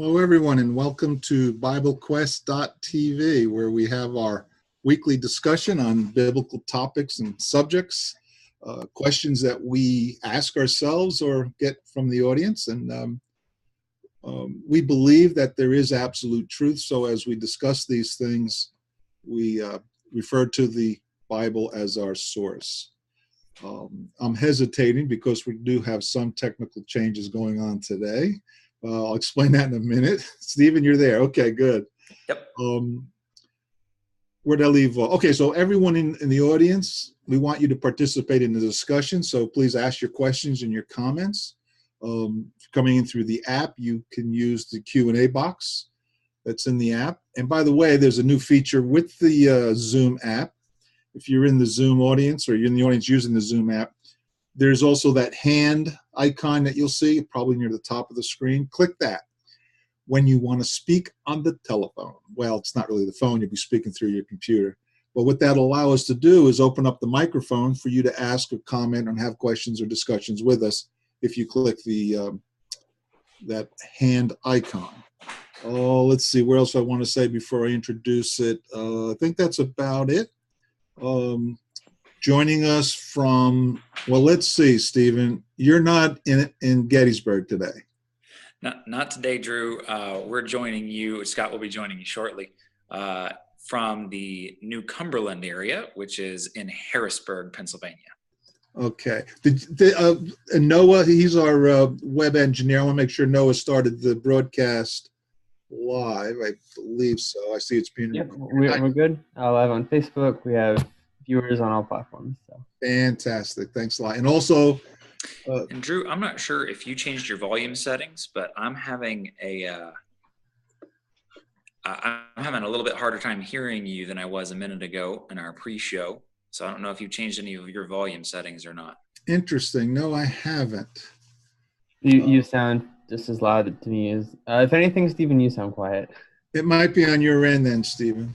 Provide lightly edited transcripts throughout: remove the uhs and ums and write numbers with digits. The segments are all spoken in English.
Hello, everyone, and welcome to BibleQuest.tv, where we have our weekly discussion on biblical topics and subjects, questions that we ask ourselves or get from the audience. And we believe that there is absolute truth. So as we discuss these things, we refer to the Bible as our source. I'm hesitating because we do have some technical changes going on today. I'll explain that in a minute. Stephen, you're there. Okay, good. Yep. Where'd I leave off? Okay, so everyone in the audience, we want you to participate in the discussion. So please ask your questions and your comments. Coming in through the app, you can use the Q&A box that's in the app. And by the way, there's a new feature with the Zoom app. If you're in the Zoom audience or you're in the audience using the Zoom app, there's also that hand icon that you'll see probably near the top of the screen. Click that when you want to speak on the telephone. Well, it's not really the phone. You'll be speaking through your computer. But what that'll allow us to do is open up the microphone for you to ask or comment and have questions or discussions with us if you click the that hand icon. Oh, let's see. What else I want to say before I introduce it? I think that's about it. Joining us from, well, let's see, Stephen, you're not in Gettysburg today. Not today, Drew. We're joining you. Scott will be joining you shortly from the New Cumberland area, which is in Harrisburg, Pennsylvania. Okay. Noah, he's our web engineer. I want to make sure Noah started the broadcast live. I believe so. I see it's being recorded. We're good. Live on Facebook. We have viewers on all platforms. So. Fantastic. Thanks a lot. And also, and Drew, I'm not sure if you changed your volume settings, but I'm having a little bit harder time hearing you than I was a minute ago in our pre-show. So I don't know if you changed any of your volume settings or not. Interesting. No, I haven't. You sound just as loud to me as, if anything, Stephen, you sound quiet. It might be on your end then, Stephen.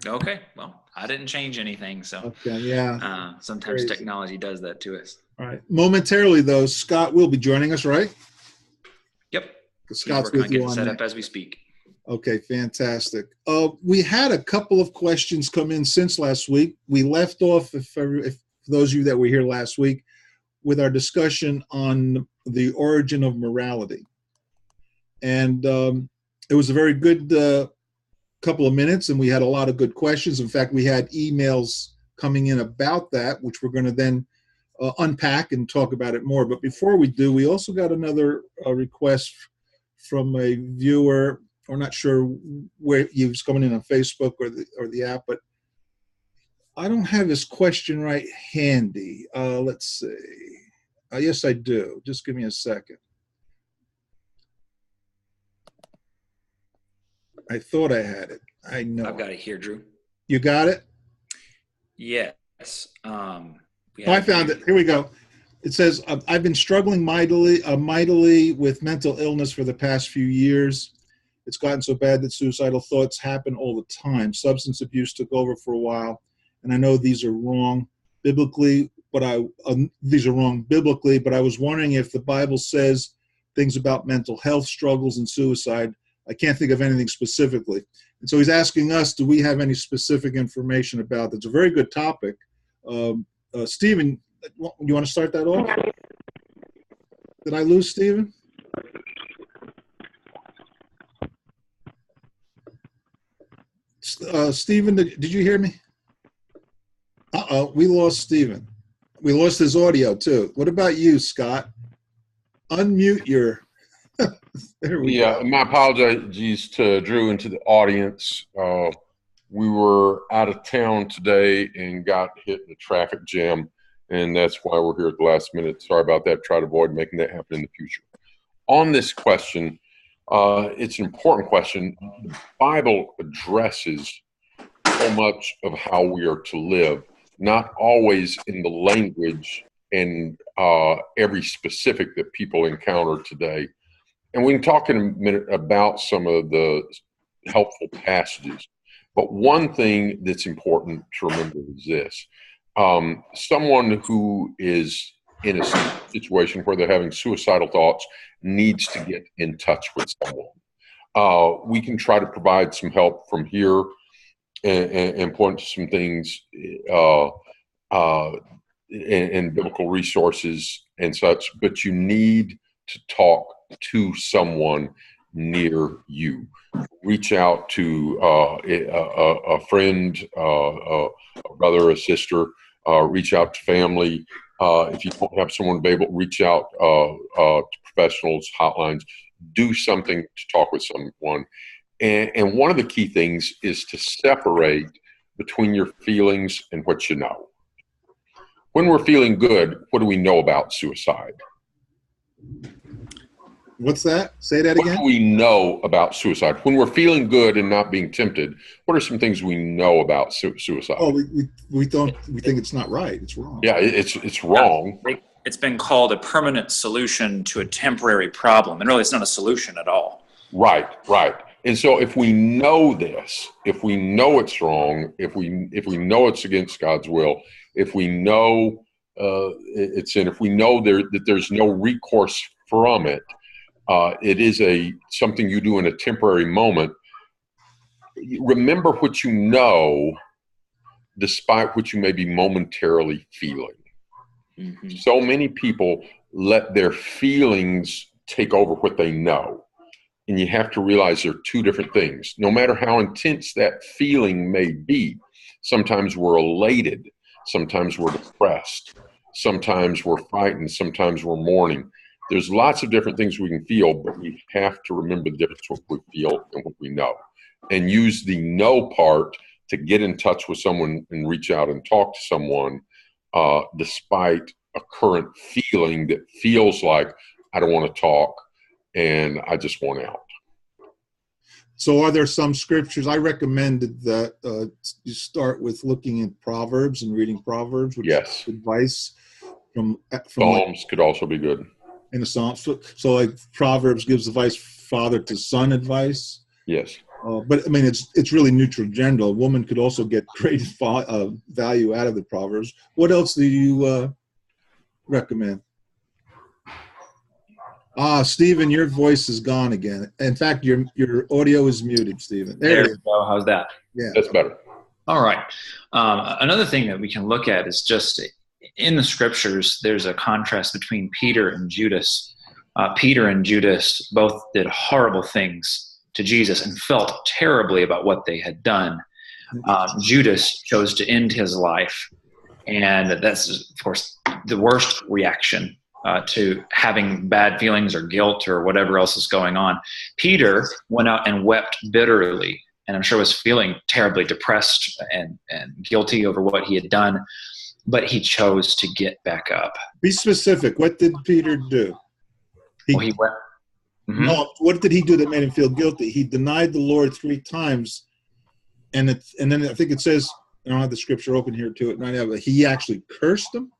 Okay. Well, I didn't change anything. So okay, yeah. Sometimes technology does that to us. All right. Momentarily, though, Scott will be joining us, right? Yep. Scott's working on getting set up as we speak. Okay, fantastic. We had a couple of questions come in since last week. We left off, if those of you that were here last week, with our discussion on the origin of morality. And it was a very good couple of minutes, and we had a lot of good questions. In fact, we had emails coming in about that, which we're going to then unpack and talk about it more. But before we do, we also got another request from a viewer. We're not sure where he was coming in on Facebook or the app, but I don't have his question right handy. Let's see. Yes, I do. Just give me a second. I thought I had it. I know. I've got it here, Drew. You got it? Yes. I found it. Here we go. It says, I've been struggling mightily with mental illness for the past few years. It's gotten so bad that suicidal thoughts happen all the time. Substance abuse took over for a while, and I know these are wrong biblically, but I was wondering if the Bible says things about mental health struggles and suicide. I can't think of anything specifically. And so he's asking us, do we have any specific information about that? It's a very good topic. Stephen, you want to start that off? Did I lose Stephen? Stephen, did you hear me? Uh-oh, we lost Stephen. We lost his audio too. What about you, Scott? Unmute your... There we go. My apologies to Drew and to the audience. We were out of town today and got hit in a traffic jam, and that's why we're here at the last minute. Sorry about that. Try to avoid making that happen in the future. On this question, it's an important question. The Bible addresses so much of how we are to live, not always in the language and every specific that people encounter today. And we can talk in a minute about some of the helpful passages. But one thing that's important to remember is this. Someone who is in a situation where they're having suicidal thoughts needs to get in touch with someone. we can try to provide some help from here and point to some things and biblical resources and such, but you need to talk to someone near you. Reach out to a friend, a brother, a sister, reach out to family. If you don't have someone available, reach out to professionals, hotlines. Do something to talk with someone. And one of the key things is to separate between your feelings and what you know. When we're feeling good, what do we know about suicide? What's that? Say that again. What do we know about suicide? When we're feeling good and not being tempted, what are some things we know about suicide? Oh, we think it's not right. It's wrong. Yeah, it's wrong. It's been called a permanent solution to a temporary problem, and really, it's not a solution at all. Right. And so, if we know this, if we know it's wrong, if we know it's against God's will, if we know it's sin, if we know that there's no recourse from it, it is something you do in a temporary moment. Remember what you know, despite what you may be momentarily feeling. Mm-hmm. So many people let their feelings take over what they know. And you have to realize they're two different things. No matter how intense that feeling may be, sometimes we're elated, sometimes we're depressed, sometimes we're frightened, sometimes we're mourning. There's lots of different things we can feel, but we have to remember the difference what we feel and what we know. And use the know part to get in touch with someone and reach out and talk to someone, despite a current feeling that feels like, I don't want to talk and I just want out. So are there some scriptures? I recommended that you start with looking at Proverbs and reading Proverbs, which is advice from Psalms could also be good. In the Psalms. So like Proverbs gives advice, father to son advice. Yes. But I mean, it's really neutral gender. A woman could also get great value out of the Proverbs. What else do you recommend? Stephen, your voice is gone again. In fact, your audio is muted, Stephen. There we go. How's that? Yeah. That's better. All right. Another thing that we can look at is just in the scriptures, there's a contrast between Peter and Judas. Peter and Judas both did horrible things to Jesus and felt terribly about what they had done. Judas chose to end his life, and that's, of course, the worst reaction to having bad feelings or guilt or whatever else is going on. Peter went out and wept bitterly, and I'm sure was feeling terribly depressed and guilty over what he had done, but he chose to get back up. Be specific. What did Peter do? He went. Mm-hmm. No, what did he do that made him feel guilty? He denied the Lord 3 times, and then I think it says, I don't have the scripture open here to it right now, but he actually cursed him.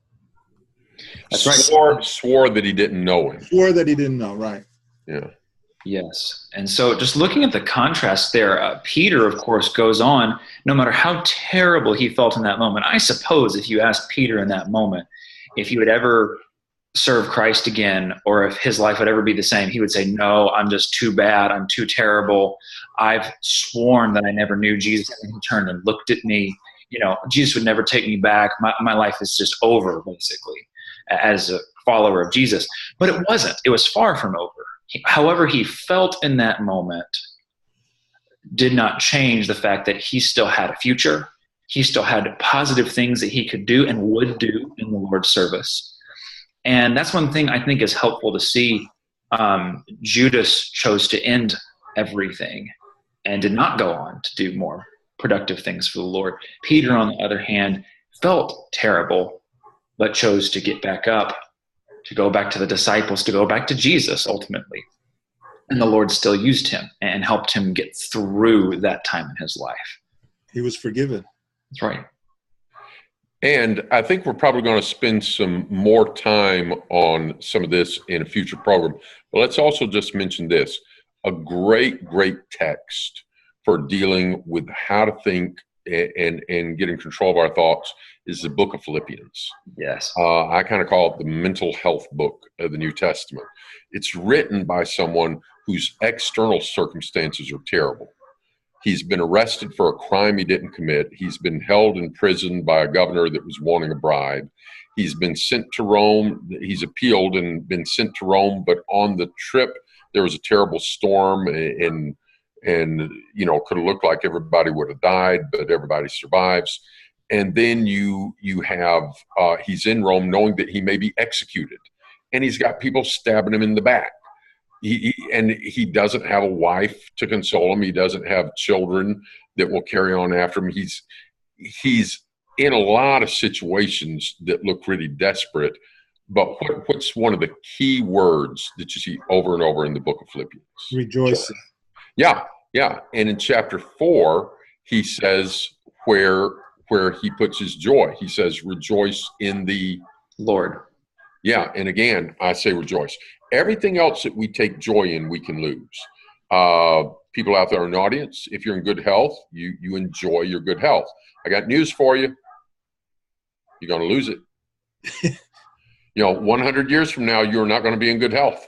That's right. Swore that he didn't know him. Swore that he didn't know, right. Yeah. Yes. And so just looking at the contrast there, Peter, of course, goes on, no matter how terrible he felt in that moment. I suppose if you asked Peter in that moment if he would ever serve Christ again or if his life would ever be the same, he would say, no, I'm just too bad. I'm too terrible. I've sworn that I never knew Jesus. And he turned and looked at me. You know, Jesus would never take me back. My life is just over, basically, as a follower of Jesus. But it wasn't. It was far from over. However he felt in that moment did not change the fact that he still had a future. He still had positive things that he could do and would do in the Lord's service. And that's one thing I think is helpful to see. Judas chose to end everything and did not go on to do more productive things for the Lord. Peter, on the other hand, felt terrible, but chose to get back up, to go back to the disciples, to go back to Jesus ultimately. And the Lord still used him and helped him get through that time in his life. He was forgiven. That's right. And I think we're probably going to spend some more time on some of this in a future program. But let's also just mention this. A great, great text for dealing with how to think and getting control of our thoughts is the book of Philippians. Yes. I kind of call it the mental health book of the New Testament. It's written by someone whose external circumstances are terrible. He's been arrested for a crime he didn't commit. He's been held in prison by a governor that was wanting a bribe. He's been sent to Rome. He's appealed and been sent to Rome, but on the trip, there was a terrible storm and could have looked like everybody would have died, but everybody survives. And then you have, he's in Rome knowing that he may be executed, and he's got people stabbing him in the back. He doesn't have a wife to console him. He doesn't have children that will carry on after him. He's in a lot of situations that look really desperate. But what's one of the key words that you see over and over in the book of Philippians? Rejoicing. Yeah. And in chapter 4, he says where he puts his joy. He says, rejoice in the Lord. Yeah, and again, I say rejoice. Everything else that we take joy in, we can lose. People out there in the audience, if you're in good health, you enjoy your good health. I got news for you. You're going to lose it. 100 years from now, you're not going to be in good health.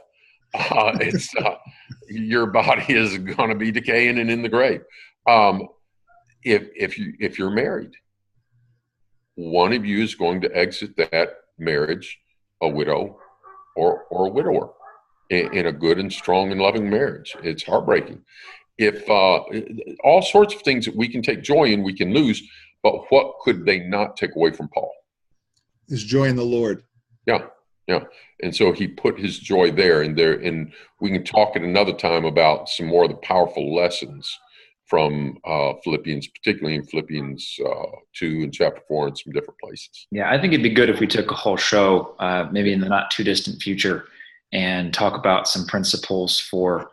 Your body is going to be decaying and in the grave. If you're married, one of you is going to exit that marriage a widow or a widower in a good and strong and loving marriage. It's heartbreaking. If all sorts of things that we can take joy in, we can lose. But what could they not take away from Paul? His joy in the Lord. Yeah. And so he put his joy there, and we can talk at another time about some more of the powerful lessons from Philippians, particularly in Philippians 2 and chapter 4 and some different places. Yeah, I think it'd be good if we took a whole show, maybe in the not too distant future, and talk about some principles for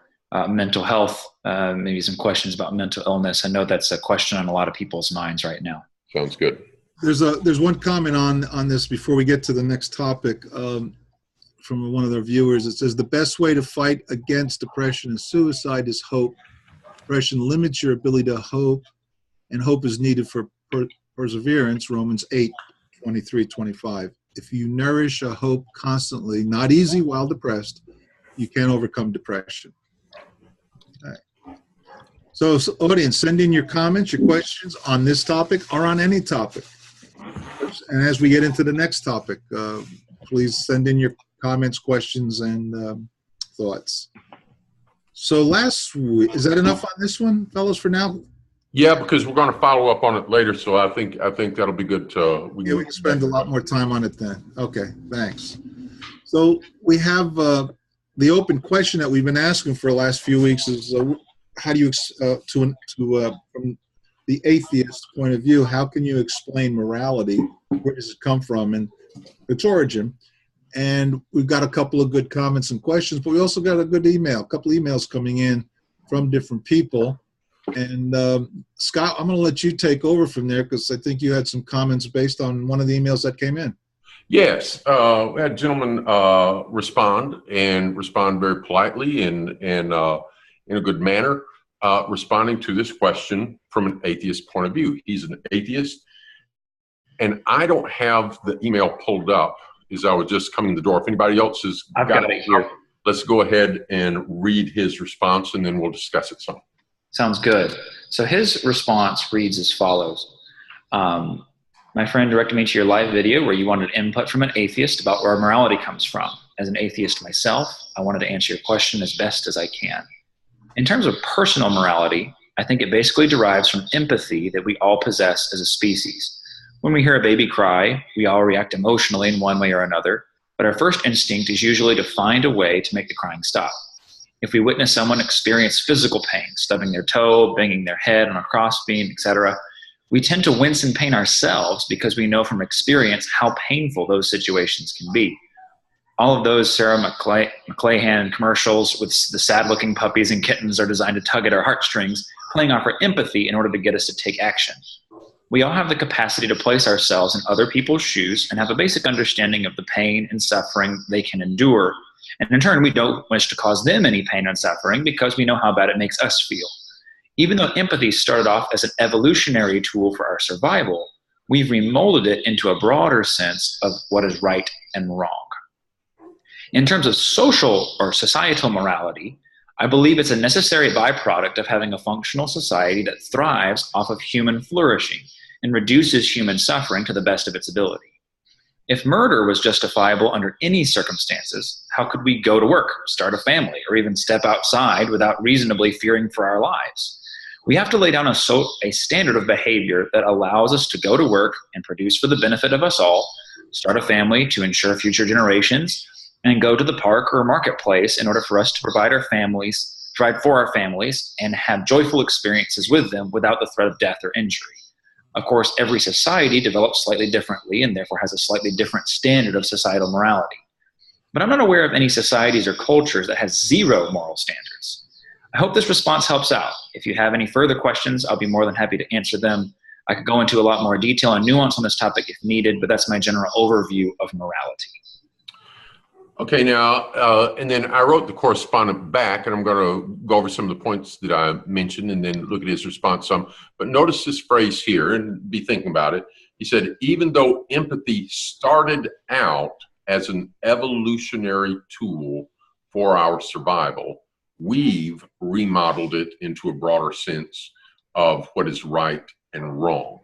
mental health, maybe some questions about mental illness. I know that's a question on a lot of people's minds right now. Sounds good. There's one comment on this before we get to the next topic from one of their viewers. It says, the best way to fight against depression and suicide is hope. Depression limits your ability to hope, and hope is needed for perseverance, Romans 8:23-25. If you nourish a hope constantly, not easy while depressed, you can overcome depression. Okay. So audience, send in your comments, your questions on this topic or on any topic. And as we get into the next topic, please send in your comments, questions, and thoughts. So last week, is that enough on this one, fellas, for now? Yeah, because we're going to follow up on it later, so I think that'll be good. We can spend a lot more time on it then. Okay, thanks. So we have the open question that we've been asking for the last few weeks is, how do you, from the atheist point of view, how can you explain morality? Where does it come from and its origin? And we've got a couple of good comments and questions, but we also got a couple emails coming in from different people. And Scott, I'm going to let you take over from there because I think you had some comments based on one of the emails that came in. Yes, we had a gentleman respond very politely and in a good manner, responding to this question from an atheist point of view. He's an atheist, and I don't have the email pulled up as I was just coming in the door. If anybody else has got it here, let's go ahead and read his response, and then we'll discuss it some. Sounds good. So his response reads as follows. My friend directed me to your live video where you wanted input from an atheist about where morality comes from. As an atheist myself, I wanted to answer your question as best as I can. In terms of personal morality, I think it basically derives from empathy that we all possess as a species. When we hear a baby cry, we all react emotionally in one way or another, but our first instinct is usually to find a way to make the crying stop. If we witness someone experience physical pain, stubbing their toe, banging their head on a crossbeam, etc., we tend to wince in pain ourselves because we know from experience how painful those situations can be. All of those Sarah McClanahan commercials with the sad-looking puppies and kittens are designed to tug at our heartstrings, playing off our empathy in order to get us to take action. We all have the capacity to place ourselves in other people's shoes and have a basic understanding of the pain and suffering they can endure. And in turn, we don't wish to cause them any pain and suffering because we know how bad it makes us feel. Even though empathy started off as an evolutionary tool for our survival, we've remolded it into a broader sense of what is right and wrong. In terms of social or societal morality, I believe it's a necessary byproduct of having a functional society that thrives off of human flourishing and reduces human suffering to the best of its ability. If murder was justifiable under any circumstances, how could we go to work, start a family, or even step outside without reasonably fearing for our lives? We have to lay down a standard of behavior that allows us to go to work and produce for the benefit of us all, start a family to ensure future generations, and go to the park or marketplace in order for us to provide for our families and have joyful experiences with them without the threat of death or injury. Of course, every society develops slightly differently and therefore has a slightly different standard of societal morality. But I'm not aware of any societies or cultures that has zero moral standards. I hope this response helps out. If you have any further questions, I'll be more than happy to answer them. I could go into a lot more detail and nuance on this topic if needed, but that's my general overview of morality. Okay, now, and then I wrote the correspondent back, and I'm going to go over some of the points that I mentioned and then look at his response some. But notice this phrase here and be thinking about it. He said, even though empathy started out as an evolutionary tool for our survival, we've remodeled it into a broader sense of what is right and wrong.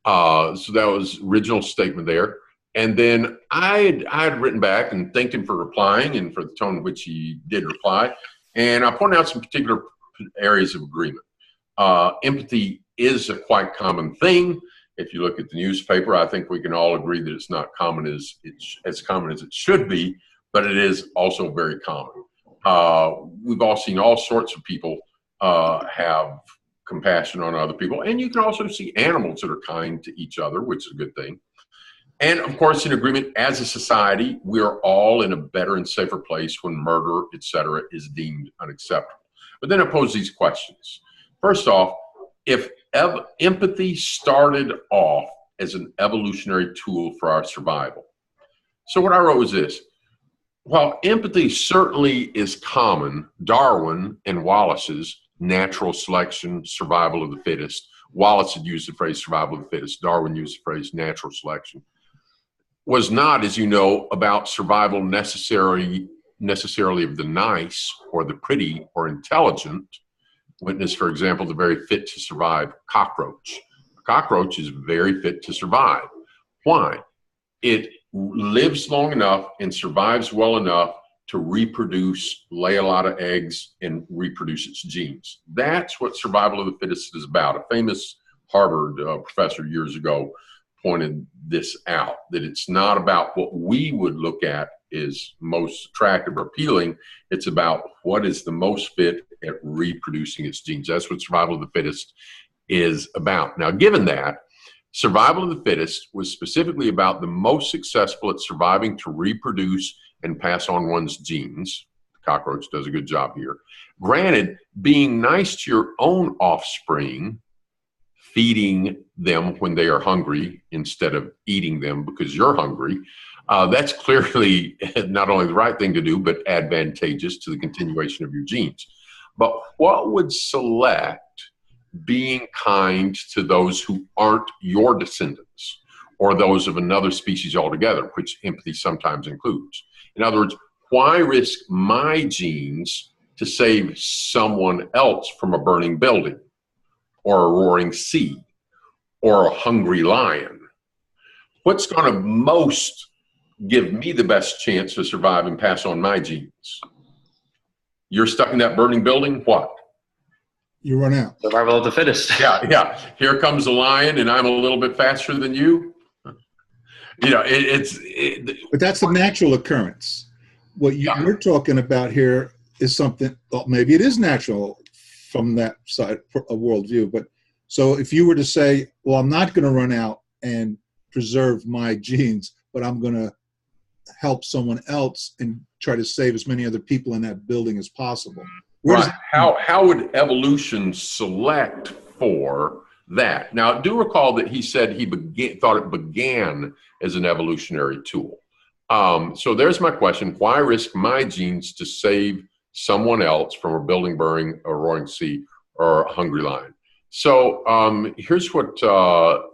So that was original statement there. And then I had written back and thanked him for replying and for the tone in which he did reply. And I pointed out some particular areas of agreement. Empathy is a quite common thing. If you look at the newspaper, I think we can all agree that it's not common as it should be, but it is also very common. We've all seen all sorts of people have compassion on other people. And you can also see animals that are kind to each other, which is a good thing. And of course, in agreement, as a society, we are all in a better and safer place when murder, etc., is deemed unacceptable. But then I pose these questions. First off, if empathy started off as an evolutionary tool for our survival. So what I wrote was this. While empathy certainly is common, Darwin and Wallace's natural selection, survival of the fittest, Wallace had used the phrase survival of the fittest, Darwin used the phrase natural selection, was not, as you know, about survival necessarily of the nice or the pretty or intelligent. Witness, for example, the very fit to survive cockroach. A cockroach is very fit to survive. Why? It lives long enough and survives well enough to reproduce, lay a lot of eggs, and reproduce its genes. That's what survival of the fittest is about. A famous Harvard professor years ago pointed this out, that it's not about what we would look at is most attractive or appealing. It's about what is the most fit at reproducing its genes. That's what survival of the fittest is about. Now, given that, survival of the fittest was specifically about the most successful at surviving to reproduce and pass on one's genes. The cockroach does a good job here. Granted, being nice to your own offspring, feeding them when they are hungry instead of eating them because you're hungry, that's clearly not only the right thing to do, but advantageous to the continuation of your genes. But what would select being kind to those who aren't your descendants or those of another species altogether, which empathy sometimes includes? In other words, why risk my genes to save someone else from a burning building or a roaring sea or a hungry lion? What's going to most give me the best chance to survive and pass on my genes? You're stuck in that burning building, what? You run out. Survival of the fittest. Yeah. Here comes a lion and I'm a little bit faster than you. You know, but that's a natural occurrence. What you're talking about here is something, well, maybe it is natural from that side of worldview. But so if you were to say, well, I'm not going to run out and preserve my genes, but I'm going to help someone else and try to save as many other people in that building as possible. Right. How would evolution select for that? Now, do recall that he said he thought it began as an evolutionary tool. So there's my question. Why risk my genes to save someone else from a building burning, a roaring sea, or a hungry lion. So here's what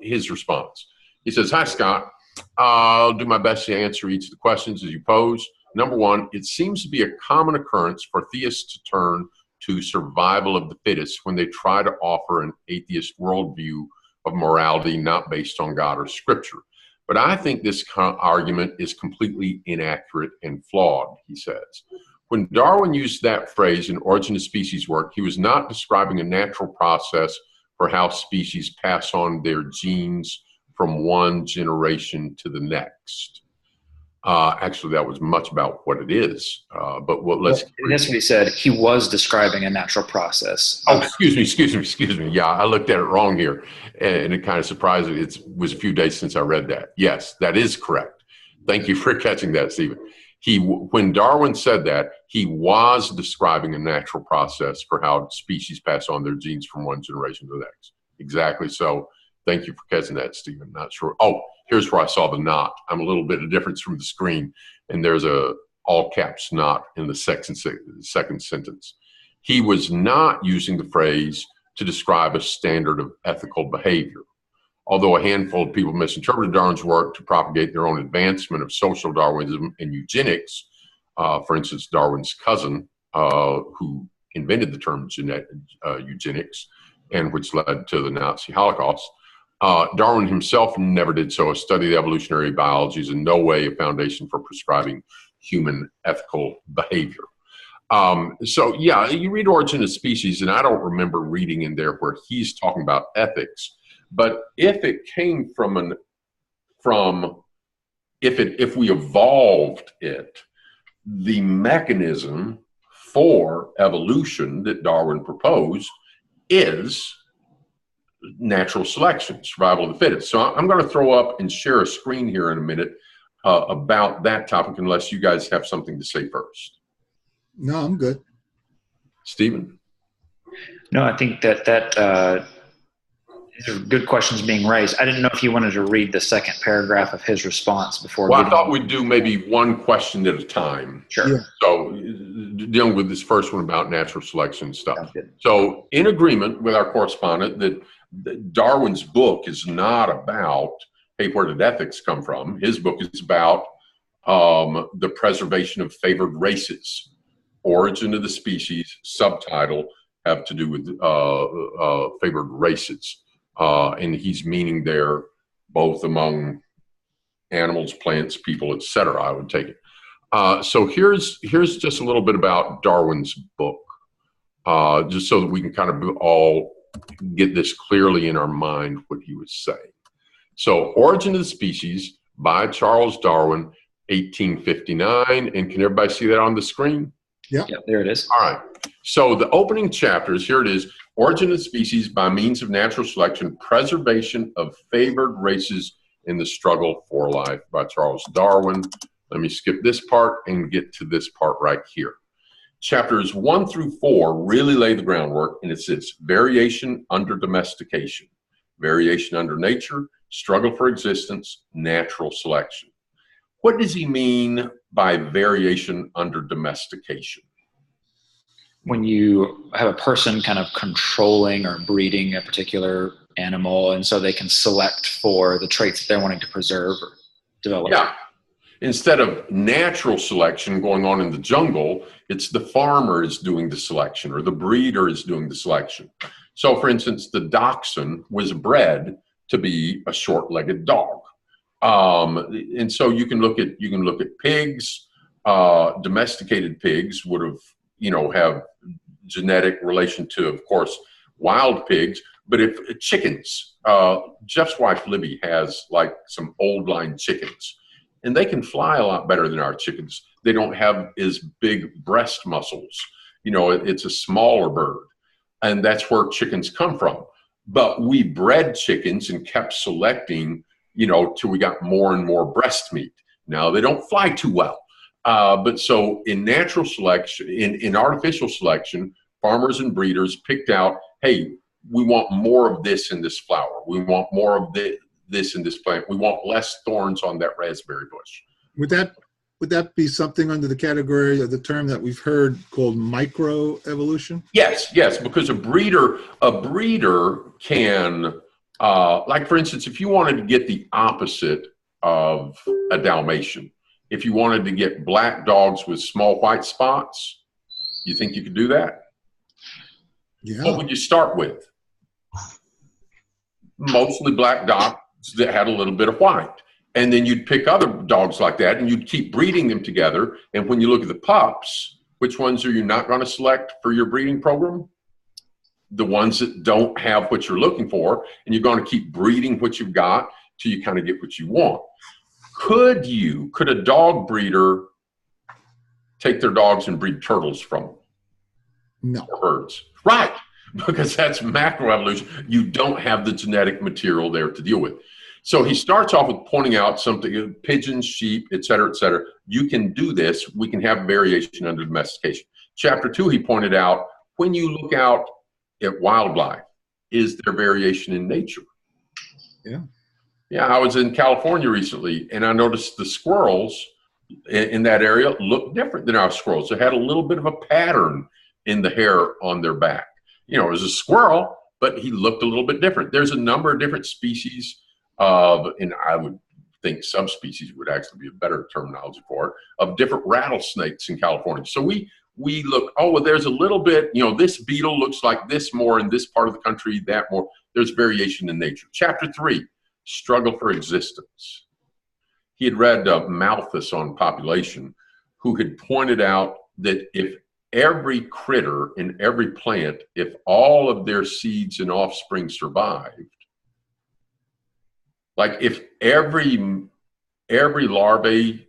his response. He says, "Hi, Scott. I'll do my best to answer each of the questions as you pose. Number one, it seems to be a common occurrence for theists to turn to survival of the fittest when they try to offer an atheist worldview of morality not based on God or Scripture. But I think this argument is completely inaccurate and flawed," he says. When Darwin used that phrase in Origin of Species work, he was not describing a natural process for how species pass on their genes from one generation to the next. Actually, that was much about what it is. But let's. That's what he said. He was describing a natural process. Oh, excuse me. Yeah, I looked at it wrong here, and it kind of surprised me. It was a few days since I read that. Yes, that is correct. Thank you for catching that, Stephen. When Darwin said that, he was describing a natural process for how species pass on their genes from one generation to the next. Exactly so. Thank you for catching that, Stephen. Not sure. Oh, here's where I saw the not. I'm a little bit of difference from the screen, and there's a all caps not in the second sentence. He was not using the phrase to describe a standard of ethical behavior. Although a handful of people misinterpreted Darwin's work to propagate their own advancement of social Darwinism and eugenics, for instance, Darwin's cousin, who invented the term eugenics, and which led to the Nazi Holocaust, Darwin himself never did so. A study of evolutionary biology is in no way a foundation for prescribing human ethical behavior. So yeah, you read Origin of Species, and I don't remember reading in there where he's talking about ethics. But if it came if we evolved it, the mechanism for evolution that Darwin proposed is natural selection, survival of the fittest. So I'm going to throw up and share a screen here in a minute about that topic, unless you guys have something to say first. No, I'm good. Stephen? No, I think that these are good questions being raised. I didn't know if you wanted to read the second paragraph of his response before. Well, I thought we'd do maybe one question at a time. Sure. Yeah. So dealing with this first one about natural selection stuff. So in agreement with our correspondent that Darwin's book is not about, hey, where did ethics come from? His book is about the preservation of favored races. Origin of the Species, subtitle, have to do with favored races. And he's meaning there both among animals, plants, people, etc. I would take it. So here's just a little bit about Darwin's book, just so that we can kind of all get this clearly in our mind what he was saying. So Origin of the Species by Charles Darwin, 1859. And can everybody see that on the screen? Yeah. Yep, there it is. All right. So the opening chapters, here it is. Origin of the Species by means of natural selection, preservation of favored races in the struggle for life by Charles Darwin. Let me skip this part and get to this part right here. Chapters 1 through 4 really lay the groundwork, and it says variation under domestication, variation under nature, struggle for existence, natural selection. What does he mean by variation under domestication? When you have a person kind of controlling or breeding a particular animal, and so they can select for the traits that they're wanting to preserve or develop. Yeah. Instead of natural selection going on in the jungle, it's the farmer is doing the selection or the breeder is doing the selection. So for instance, the dachshund was bred to be a short-legged dog. And so you can look at pigs. Domesticated pigs would have genetic relation to, of course, wild pigs. But if chickens, Jeff's wife Libby has like some old line chickens, and they can fly a lot better than our chickens. They don't have as big breast muscles. It's a smaller bird, and that's where chickens come from. But we bred chickens and kept selecting, till we got more and more breast meat. Now they don't fly too well. But so in natural selection, in artificial selection, farmers and breeders picked out, hey, we want more of this in this flower. We want more of this in this plant. We want less thorns on that raspberry bush. With that would that be something under the category of the term that we've heard called microevolution? Yes, yes, because a breeder can, like for instance, if you wanted to get the opposite of a Dalmatian, if you wanted to get black dogs with small white spots, you think you could do that? Yeah. What would you start with? Mostly black dogs that had a little bit of white. And then you'd pick other dogs like that and you'd keep breeding them together. And when you look at the pups, which ones are you not going to select for your breeding program? The ones that don't have what you're looking for, and you're going to keep breeding what you've got till you kind of get what you want. Could a dog breeder take their dogs and breed turtles from them? No. Or birds. Right, because that's macroevolution. You don't have the genetic material there to deal with. So he starts off with pointing out something, pigeons, sheep, et cetera, et cetera. You can do this. We can have variation under domestication. Chapter 2, he pointed out, when you look out at wildlife, is there variation in nature? Yeah. Yeah, I was in California recently, and I noticed the squirrels in that area looked different than our squirrels. They had a little bit of a pattern in the hair on their back. You know, it was a squirrel, but he looked a little bit different. There's a number of different species and I would think subspecies would actually be a better terminology for it, of different rattlesnakes in California. So we look, oh, well, there's a little bit, you know, this beetle looks like this more in this part of the country, that more. There's variation in nature. Chapter 3, struggle for existence. He had read Malthus on population, who had pointed out that if every critter in every plant, if all of their seeds and offspring survived, like if every larvae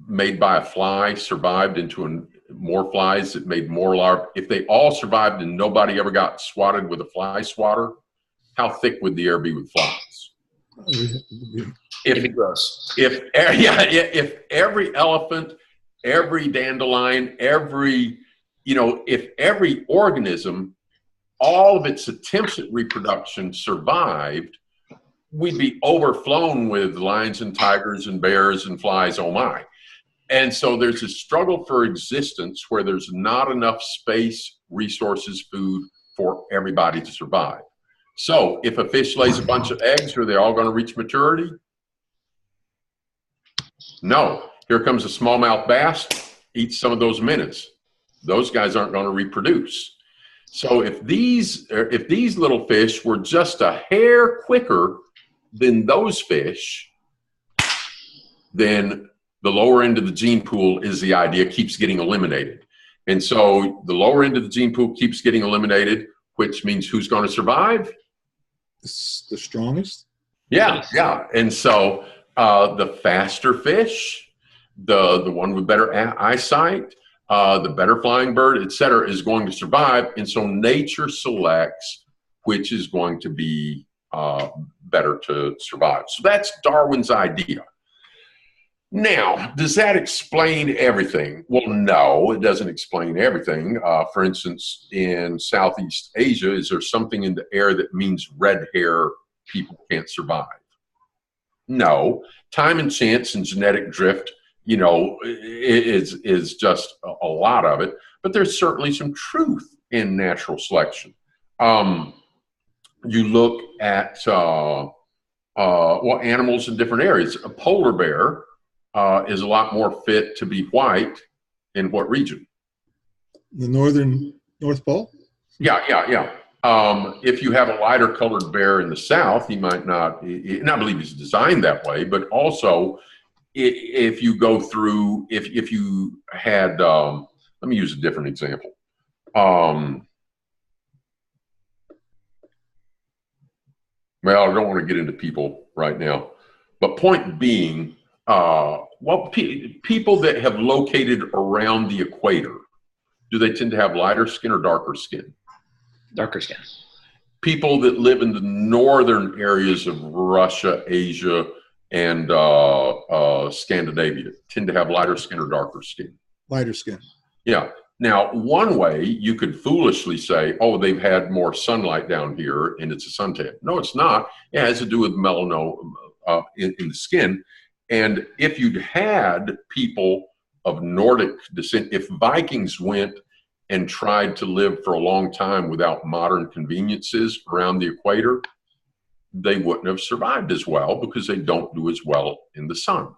made by a fly survived into more flies that made more larvae, if they all survived and nobody ever got swatted with a fly swatter, how thick would the air be with flies? It'd be gross. If every elephant, every dandelion, if every organism, all of its attempts at reproduction survived, we'd be overflown with lions and tigers and bears and flies, oh my. And so there's a struggle for existence where there's not enough space, resources, food for everybody to survive. So if a fish lays a bunch of eggs, are they all going to reach maturity? No. Here comes a smallmouth bass, eats some of those minnows. Those guys aren't going to reproduce. So if these little fish were just a hair quicker than those fish, then the lower end of the gene pool is the idea, keeps getting eliminated. And so the lower end of the gene pool keeps getting eliminated, which means who's going to survive? The strongest? Yeah, yeah. And so the faster fish, the one with better eyesight, the better flying bird, et cetera, is going to survive. And so nature selects which is going to be better to survive. So that's Darwin's idea. Now, does that explain everything? Well, no, it doesn't explain everything. For instance, in Southeast Asia, is there something in the air that means red hair people can't survive? No. Time and chance and genetic drift, is just a lot of it. But there's certainly some truth in natural selection. You look at animals in different areas. A polar bear is a lot more fit to be white in what region? The North Pole? Yeah. If you have a lighter colored bear in the South, he might not, and I believe he's designed that way, but also if you go through, if you had, let me use a different example. Well, I don't want to get into people right now, but point being, people that have located around the equator, do they tend to have lighter skin or darker skin? Darker skin. People that live in the northern areas of Russia, Asia, and Scandinavia tend to have lighter skin or darker skin? Lighter skin. Yeah. Now, one way you could foolishly say, oh, they've had more sunlight down here and it's a suntan. No, it's not. It has to do with melanoma in the skin. And if you'd had people of Nordic descent, if Vikings went and tried to live for a long time without modern conveniences around the equator, they wouldn't have survived as well because they don't do as well in the sun.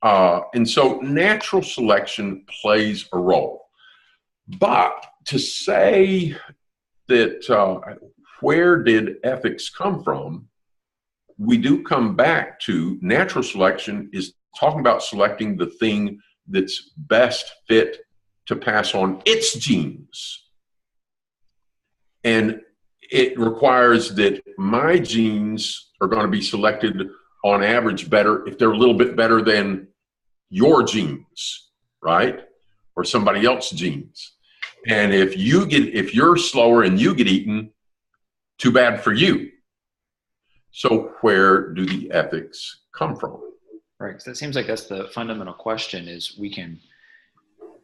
And so natural selection plays a role. But to say that where did ethics come from, we do come back to natural selection is talking about selecting the thing that's best fit to pass on its genes. And it requires that my genes are going to be selected on average better if they're a little bit better than your genes, right? Or somebody else's genes. And if you're slower and you get eaten, too bad for you. So where do the ethics come from? Right. So it seems like that's the fundamental question. Is we can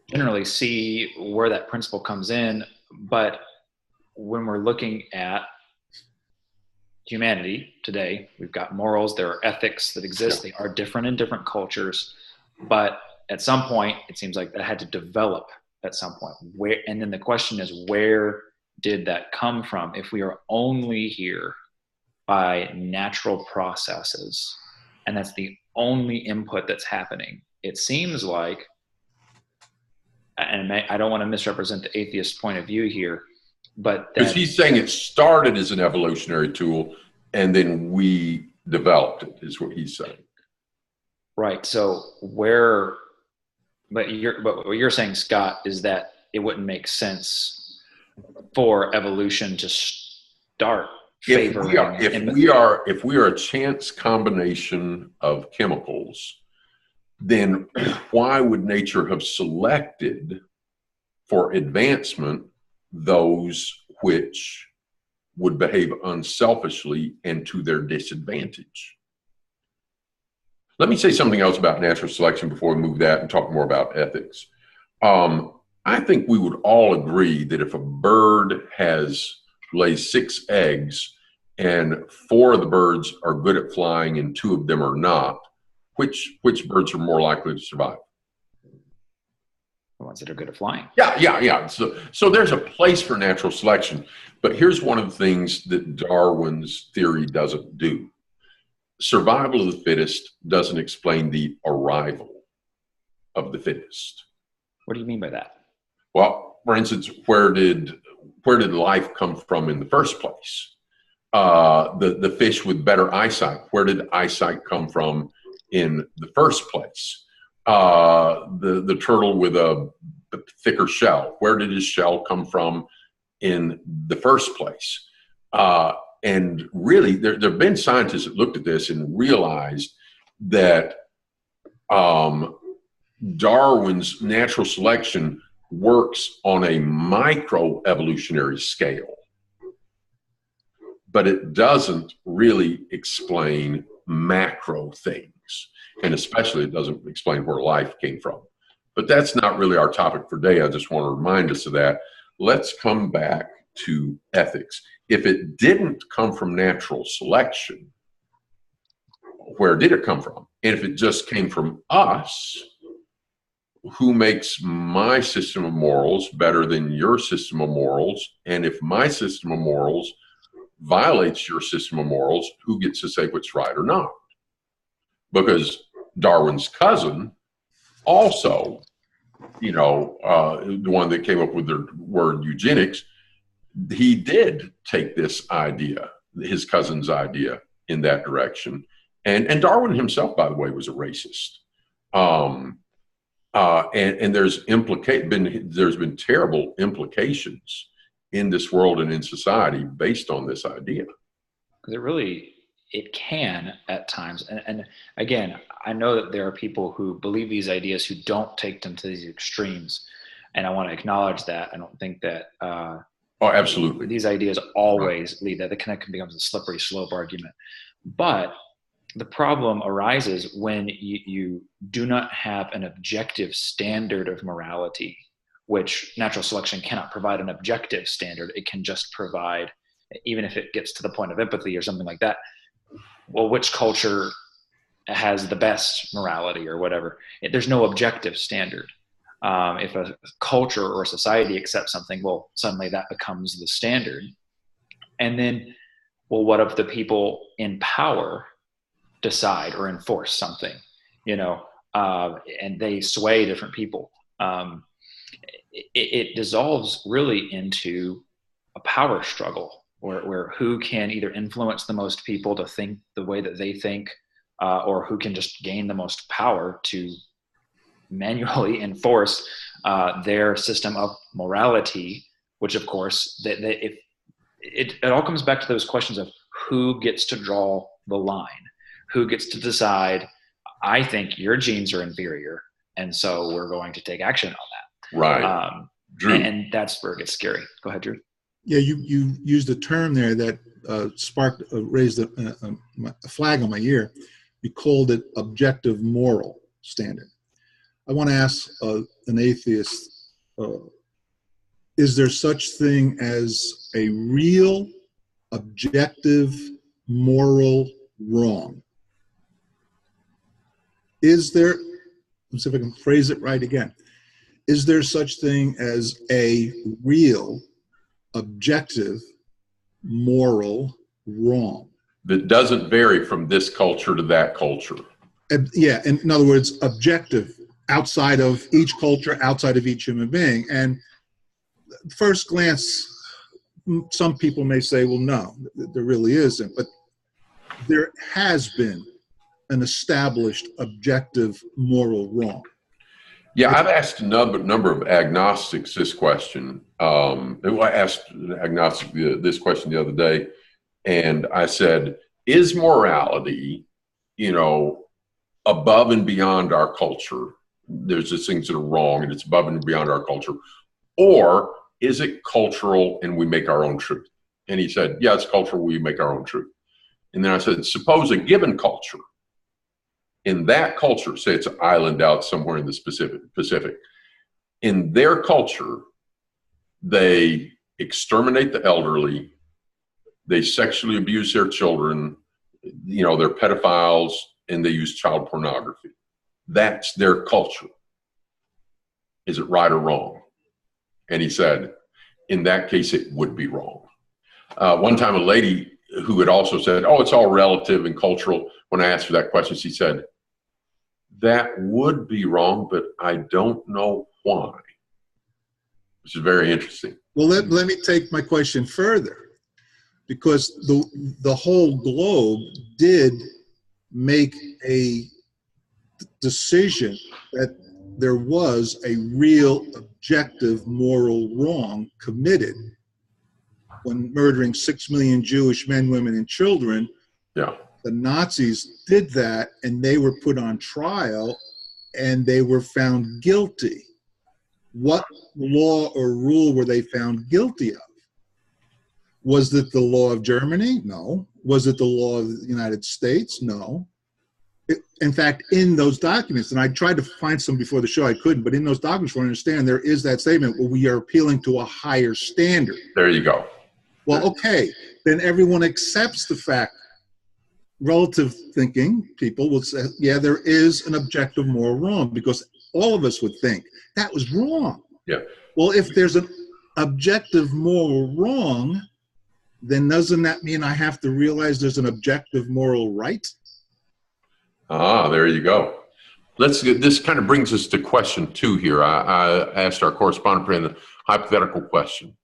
generally see where that principle comes in, but when we're looking at humanity today, we've got morals, there are ethics that exist. They are different in different cultures, but at some point, it seems like that had to develop at some point. And then the question is, where did that come from? If we are only here by natural processes, and that's the only input that's happening, it seems like, and I don't want to misrepresent the atheist point of view here, but because he's saying it started as an evolutionary tool and then we developed it, is what he's saying. Right. So but what you're saying, Scott, is that it wouldn't make sense for evolution to start favoring if we are a chance combination of chemicals, then why would nature have selected for advancement those which would behave unselfishly and to their disadvantage? Let me say something else about natural selection before we move that and talk more about ethics. I think we would all agree that if a bird lays 6 eggs and 4 of the birds are good at flying and 2 of them are not, which birds are more likely to survive? The ones that are good at flying. Yeah. So there's a place for natural selection, but here's one of the things that Darwin's theory doesn't do. Survival of the fittest doesn't explain the arrival of the fittest. What do you mean by that? Well, for instance, where did life come from in the first place? The fish with better eyesight, where did eyesight come from in the first place? The turtle with a thicker shell, where did his shell come from in the first place? And really, there have been scientists that looked at this and realized that Darwin's natural selection works on a microevolutionary scale, but it doesn't really explain macro things. And especially it doesn't explain where life came from. But that's not really our topic for today. I just want to remind us of that. Let's come back to ethics. If it didn't come from natural selection, where did it come from? And if it just came from us, who makes my system of morals better than your system of morals? And if my system of morals violates your system of morals, who gets to say what's right or not? Because Darwin's cousin also, the one that came up with the word eugenics, he did take this idea, his cousin's idea, in that direction. And Darwin himself, by the way, was a racist. And there's been terrible implications in this world and in society based on this idea. Because it can at times. And again, I know that there are people who believe these ideas who don't take them to these extremes. And I want to acknowledge that. I don't think that absolutely, these ideas always lead that. It kind of becomes a slippery slope argument. But the problem arises when you do not have an objective standard of morality, which natural selection cannot provide an objective standard. It can just provide, even if it gets to the point of empathy or something like that, well, which culture has the best morality or whatever. There's no objective standard. If a culture or a society accepts something, well, suddenly that becomes the standard. And then, well, what if the people in power decide or enforce something, and they sway different people? It dissolves really into a power struggle where who can either influence the most people to think the way that they think, or who can just gain the most power to manually enforce their system of morality, which of course, if it all comes back to those questions of who gets to draw the line, who gets to decide, I think your genes are inferior, and so we're going to take action on that. Right. Drew. And that's where it gets scary. Go ahead, Drew. Yeah, you used a term there that raised a flag on my ear. You called it objective moral standard. I want to ask an atheist, is there such thing as a real objective moral wrong? Is there, let's see if I can phrase it right again. Is there such thing as a real objective moral wrong? That doesn't vary from this culture to that culture. Yeah, in other words, objective, outside of each culture, outside of each human being. And first glance, some people may say, well, no, there really isn't. But there has been an established objective moral wrong. Yeah, I've asked a number of agnostics this question. I asked an agnostic this question the other day, and I said, is morality, above and beyond our culture? There's just things that are wrong and it's above and beyond our culture. Or is it cultural and we make our own truth? And he said, yeah, it's cultural, we make our own truth. And then I said, suppose a given culture, in that culture, say it's an island out somewhere in the Pacific, in their culture, they exterminate the elderly, they sexually abuse their children, they're pedophiles, and they use child pornography. That's their culture. Is it right or wrong? And he said, in that case, it would be wrong. One time, a lady who had also said, oh, it's all relative and cultural. When I asked her that question, she said, that would be wrong, but I don't know why, which is very interesting. Well, let me take my question further, because the whole globe did make a decision that there was a real objective moral wrong committed when murdering 6 million Jewish men, women, and children. Yeah. The Nazis did that, and they were put on trial, and they were found guilty. What law or rule were they found guilty of? Was it the law of Germany? No. Was it the law of the United States? No. In fact, in those documents, and I tried to find some before the show, I couldn't, but in those documents, for understand, there is that statement where we are appealing to a higher standard. There you go. Well, okay, then everyone accepts the fact. Relative thinking people will say, yeah, there is an objective moral wrong, because all of us would think that was wrong. Yeah. Well, if there's an objective moral wrong, then doesn't that mean I have to realize there's an objective moral right? Ah, there you go. This kind of brings us to question 2 here. I asked our correspondent friend a hypothetical question.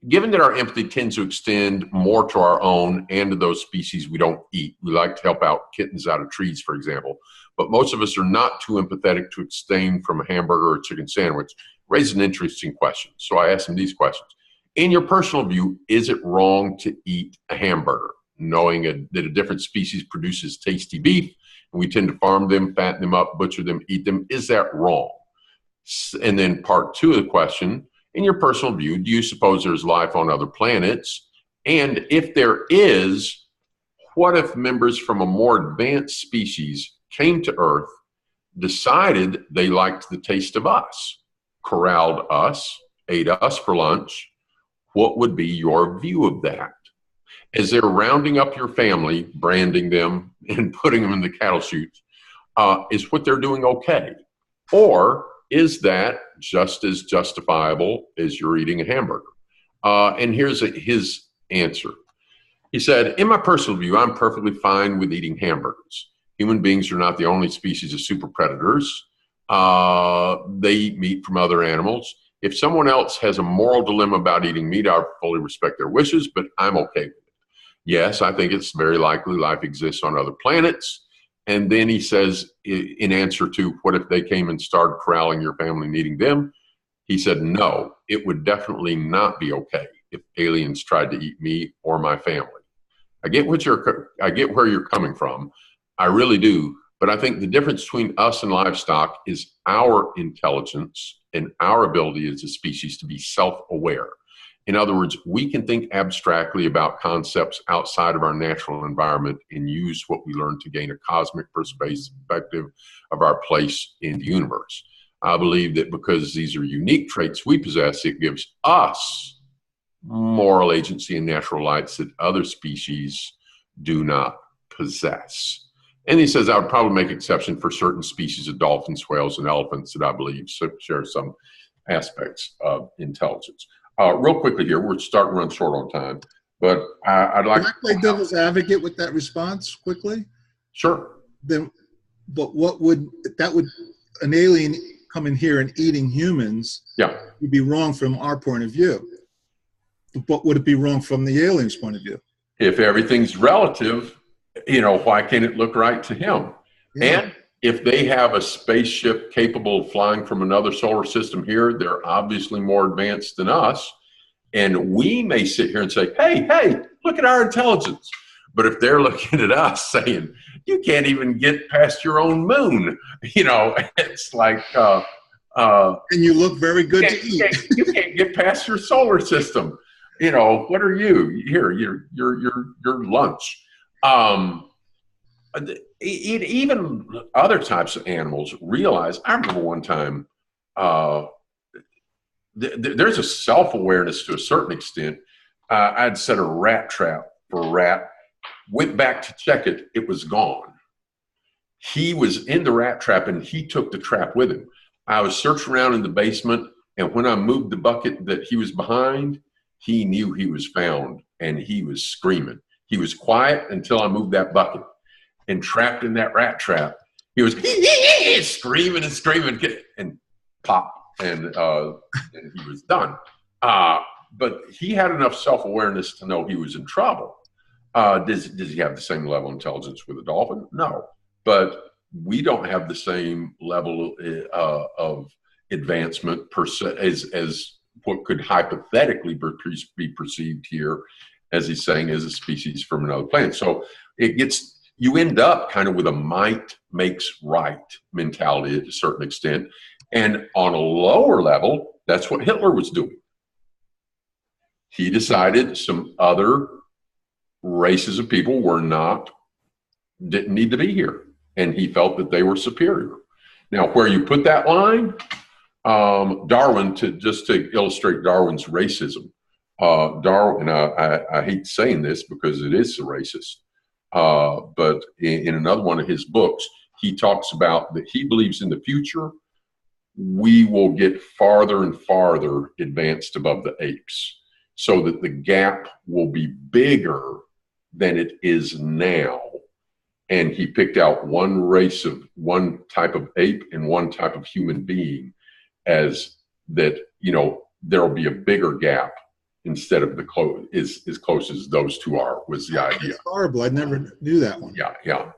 Given that our empathy tends to extend more to our own and to those species we don't eat, we like to help out kittens out of trees, for example, but most of us are not too empathetic to abstain from a hamburger or a chicken sandwich, raises an interesting question. So I asked him these questions. In your personal view, is it wrong to eat a hamburger, knowing that a different species produces tasty beef, and we tend to farm them, fatten them up, butcher them, eat them? Is that wrong? And then part 2 of the question, in your personal view, do you suppose there's life on other planets? And if there is, what if members from a more advanced species came to Earth, decided they liked the taste of us, corralled us, ate us for lunch? What would be your view of that? As they're rounding up your family, branding them, and putting them in the cattle chutes, is what they're doing okay? Or is that just as justifiable as you're eating a hamburger? And here's his answer. He said, in my personal view, I'm perfectly fine with eating hamburgers. Human beings are not the only species of super predators. They eat meat from other animals. If someone else has a moral dilemma about eating meat, I fully respect their wishes, but I'm okay with it. Yes, I think it's very likely life exists on other planets. And then he says, in answer to what if they came and started corralling your family and eating them? He said, no, it would definitely not be okay if aliens tried to eat me or my family. I get where you're coming from. I really do. But I think the difference between us and livestock is our intelligence and our ability as a species to be self-aware. In other words, we can think abstractly about concepts outside of our natural environment and use what we learn to gain a cosmic perspective of our place in the universe. I believe that because these are unique traits we possess, it gives us moral agency and natural rights that other species do not possess. And he says, I would probably make exception for certain species of dolphins, whales, and elephants that I believe share some aspects of intelligence. Real quickly here, we're starting to run short on time, but I'd like to play devil's advocate with that response quickly. Sure. Then, but what would an alien coming here and eating humans? Yeah, would be wrong from our point of view. But would it be wrong from the alien's point of view? If everything's relative, why can't it look right to him? Yeah. And if they have a spaceship capable of flying from another solar system here, they're obviously more advanced than us. And we may sit here and say, hey, look at our intelligence. But if they're looking at us saying, you can't even get past your own moon, it's like... and you look very good to eat. You can't get past your solar system. What are you? Here, your lunch. Even other types of animals realize. I remember one time, there's a self-awareness to a certain extent. I'd set a rat trap for a rat, went back to check it, it was gone. He was in the rat trap and he took the trap with him. I was searching around in the basement, and when I moved the bucket that he was behind, he knew he was found and he was screaming. He was quiet until I moved that bucket. And trapped in that rat trap, he was screaming and pop, and he was done. But he had enough self-awareness to know he was in trouble. Does he have the same level of intelligence with a dolphin? No, but we don't have the same level of advancement per se as what could hypothetically be perceived here, as he's saying, as a species from another planet. So you end up kind of with a might makes right mentality to a certain extent. And on a lower level, that's what Hitler was doing. He decided some other races of people didn't need to be here. And he felt that they were superior. Now, where you put that line, Darwin, to illustrate Darwin's racism, Darwin, I hate saying this because it is racist, but in another one of his books, he talks about that he believes in the future we will get farther and farther advanced above the apes, so that the gap will be bigger than it is now. And he picked out one type of ape and one type of human being as that, there'll be a bigger gap instead of as close as those two are, was the idea. That's horrible. I never knew that one. Yeah.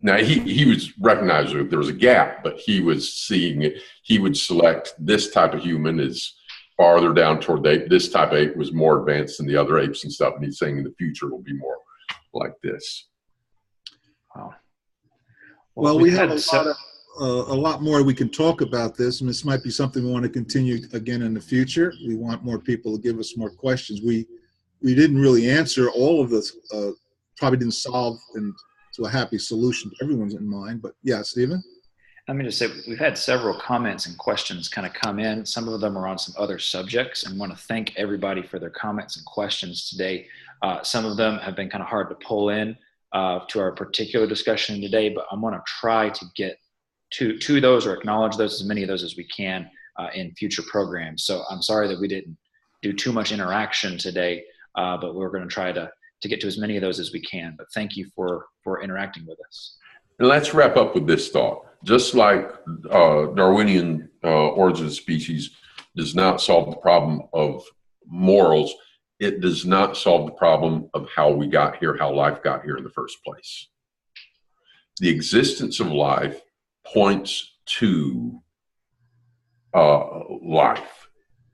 Now he was recognizing that there was a gap, but he was seeing it. He would select this type of human as farther down toward the ape. This type of ape was more advanced than the other apes and stuff. And he's saying in the future it'll be more like this. Wow. Well, we have a lot more we can talk about this, and this might be something we want to continue again in the future. We want more people to give us more questions. We didn't really answer all of this, probably didn't solve to a happy solution to everyone's in mind, but yeah, Stephen? Let me just say, we've had several comments and questions kind of come in. Some of them are on some other subjects, and want to thank everybody for their comments and questions today. Some of them have been kind of hard to pull in to our particular discussion today, but I'm going to try to get to those or acknowledge those, as many of those as we can in future programs. So I'm sorry that we didn't do too much interaction today, but we're going to try to get to as many of those as we can. But thank you for interacting with us. And let's wrap up with this thought. Just like Darwinian origin of species does not solve the problem of morals, it does not solve the problem of how we got here, how life got here in the first place. The existence of life points to life.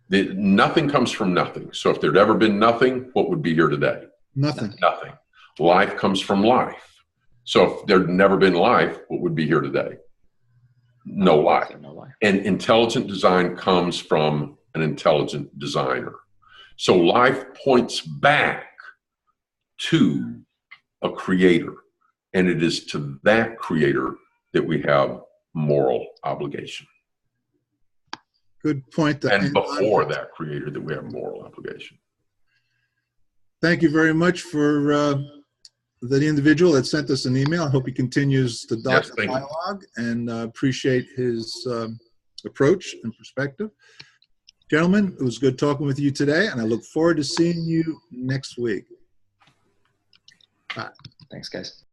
Nothing comes from nothing. So if there'd ever been nothing, what would be here today? Nothing. Nothing. Life comes from life. So if there'd never been life, what would be here today? No life. And intelligent design comes from an intelligent designer. So life points back to a creator, and it is to that creator that we have moral obligation. Good point. And before that creator that we have moral obligation. Thank you very much for the individual that sent us an email. I hope he continues the dialogue, and appreciate his approach and perspective. Gentlemen, it was good talking with you today, and I look forward to seeing you next week. Bye. Thanks, guys.